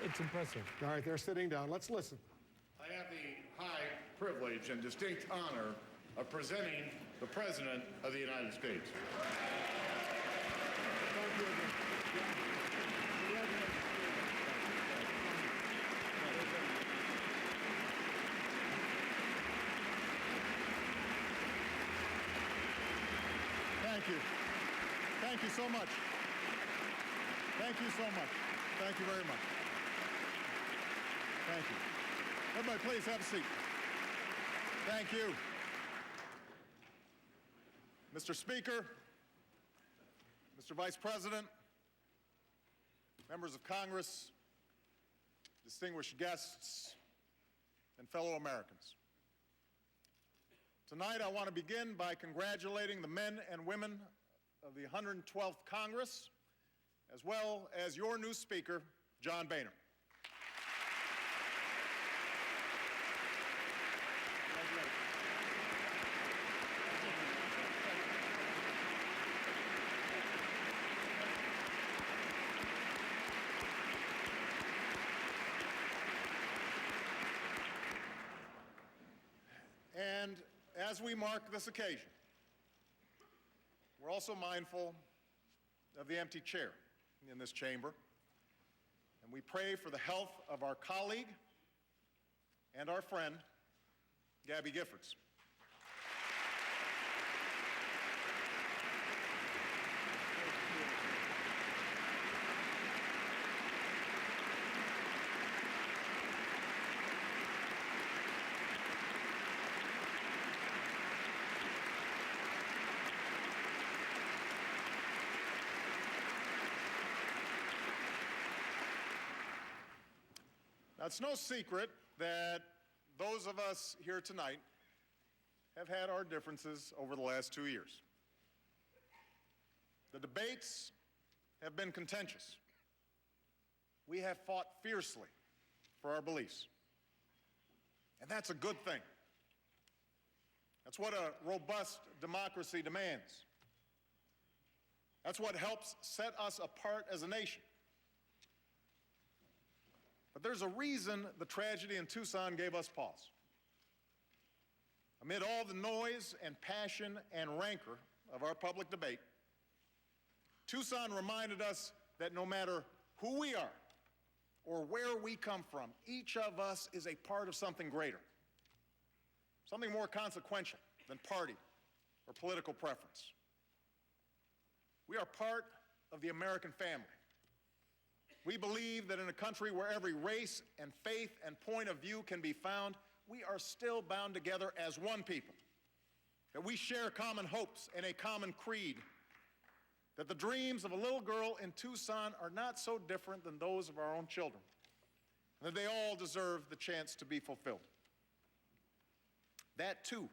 It's impressive. All right, they're sitting down. Let's listen. I have the high privilege and distinct honor of presenting the President of the United States. Thank you. Thank you so much. Thank you so much. Thank you very much. Thank you. Everybody, please have a seat. Thank you. Mr. Speaker, Mr. Vice President, members of Congress, distinguished guests, and fellow Americans. Tonight, I want to begin by congratulating the men and women of the 112th Congress, as well as your new Speaker, John Boehner. And as we mark this occasion, we're also mindful of the empty chair in this chamber, and we pray for the health of our colleague and our friend, Gabby Giffords. Now, it's no secret that those of us here tonight have had our differences over the last 2 years. The debates have been contentious. We have fought fiercely for our beliefs. And that's a good thing. That's what a robust democracy demands. That's what helps set us apart as a nation. But there's a reason the tragedy in Tucson gave us pause. Amid all the noise and passion and rancor of our public debate, Tucson reminded us that no matter who we are or where we come from, each of us is a part of something greater, something more consequential than party or political preference. We are part of the American family. We believe that in a country where every race and faith and point of view can be found, we are still bound together as one people, that we share common hopes and a common creed, that the dreams of a little girl in Tucson are not so different than those of our own children, and that they all deserve the chance to be fulfilled. That, too,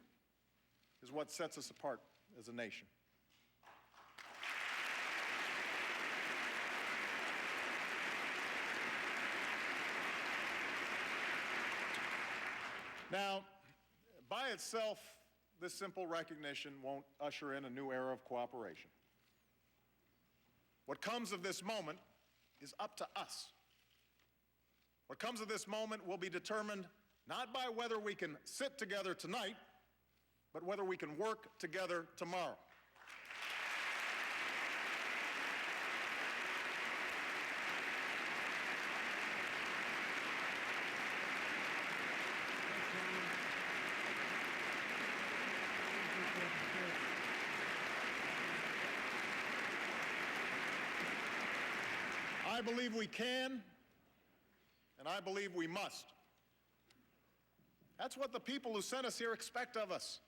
is what sets us apart as a nation. Now, by itself, this simple recognition won't usher in a new era of cooperation. What comes of this moment is up to us. What comes of this moment will be determined not by whether we can sit together tonight, but whether we can work together tomorrow. I believe we can, and I believe we must. That's what the people who sent us here expect of us.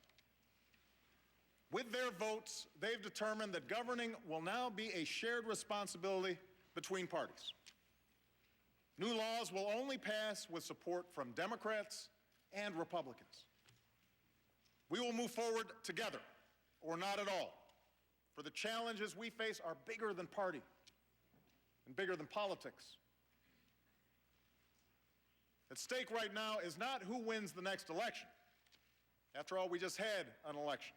With their votes, they've determined that governing will now be a shared responsibility between parties. New laws will only pass with support from Democrats and Republicans. We will move forward together, or not at all, for the challenges we face are bigger than party and bigger than politics. At stake right now is not who wins the next election. After all, we just had an election.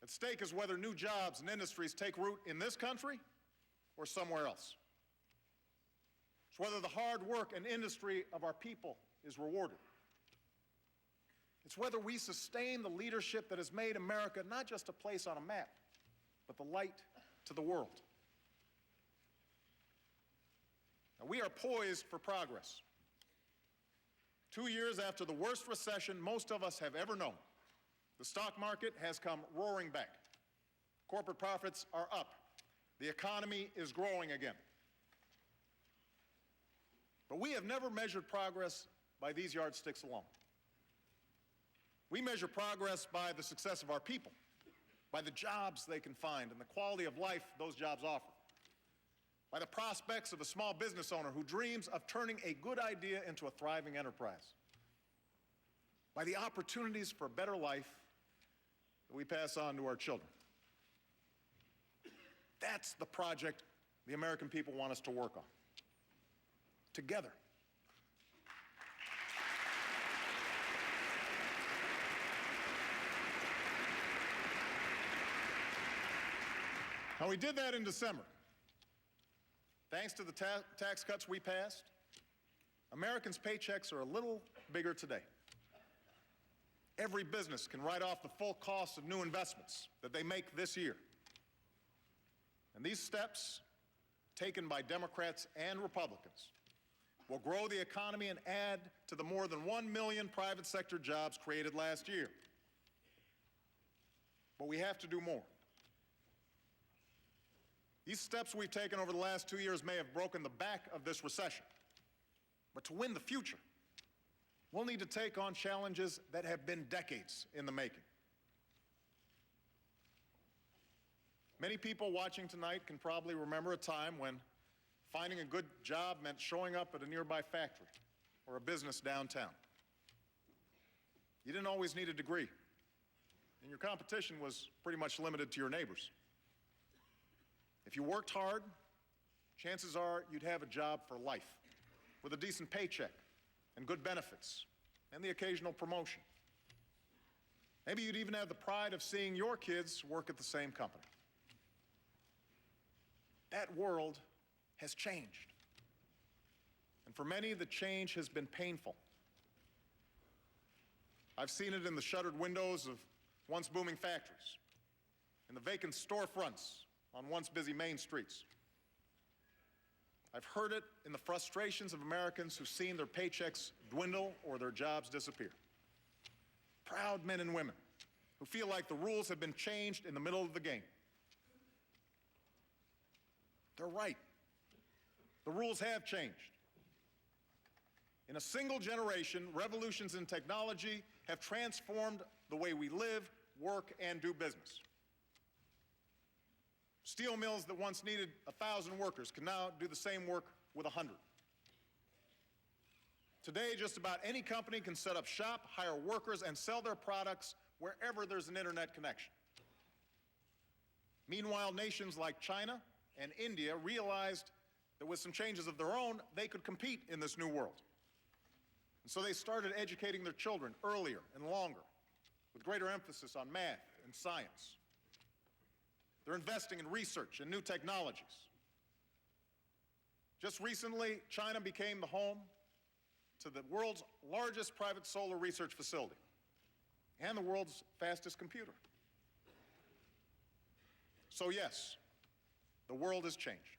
At stake is whether new jobs and industries take root in this country or somewhere else. It's whether the hard work and industry of our people is rewarded. It's whether we sustain the leadership that has made America not just a place on a map, but the light to the world. Now, we are poised for progress. 2 years after the worst recession most of us have ever known, the stock market has come roaring back. Corporate profits are up. The economy is growing again. But we have never measured progress by these yardsticks alone. We measure progress by the success of our people, by the jobs they can find and the quality of life those jobs offer, by the prospects of a small business owner who dreams of turning a good idea into a thriving enterprise, by the opportunities for a better life that we pass on to our children. That's the project the American people want us to work on, together. Now, we did that in December. Thanks to the tax cuts we passed, Americans' paychecks are a little bigger today. Every business can write off the full cost of new investments that they make this year. And these steps, taken by Democrats and Republicans, will grow the economy and add to the more than 1 million private sector jobs created last year. But we have to do more. These steps we've taken over the last 2 years may have broken the back of this recession. But to win the future, we'll need to take on challenges that have been decades in the making. Many people watching tonight can probably remember a time when finding a good job meant showing up at a nearby factory or a business downtown. You didn't always need a degree, and your competition was pretty much limited to your neighbors. If you worked hard, chances are you'd have a job for life with a decent paycheck and good benefits and the occasional promotion. Maybe you'd even have the pride of seeing your kids work at the same company. That world has changed. And for many, the change has been painful. I've seen it in the shuttered windows of once booming factories, in the vacant storefronts on once busy main streets. I've heard it in the frustrations of Americans who've seen their paychecks dwindle or their jobs disappear. Proud men and women who feel like the rules have been changed in the middle of the game. They're right. The rules have changed. In a single generation, revolutions in technology have transformed the way we live, work, and do business. Steel mills that once needed 1,000 workers can now do the same work with 100. Today, just about any company can set up shop, hire workers, and sell their products wherever there's an internet connection. Meanwhile, nations like China and India realized that with some changes of their own, they could compete in this new world. And so they started educating their children earlier and longer, with greater emphasis on math and science. They're investing in research and new technologies. Just recently, China became the home to the world's largest private solar research facility and the world's fastest computer. So yes, the world has changed.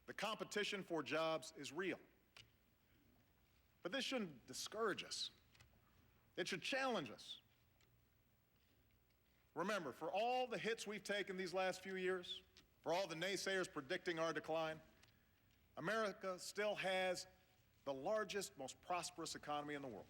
The competition for jobs is real. But this shouldn't discourage us. It should challenge us. Remember, for all the hits we've taken these last few years, for all the naysayers predicting our decline, America still has the largest, most prosperous economy in the world.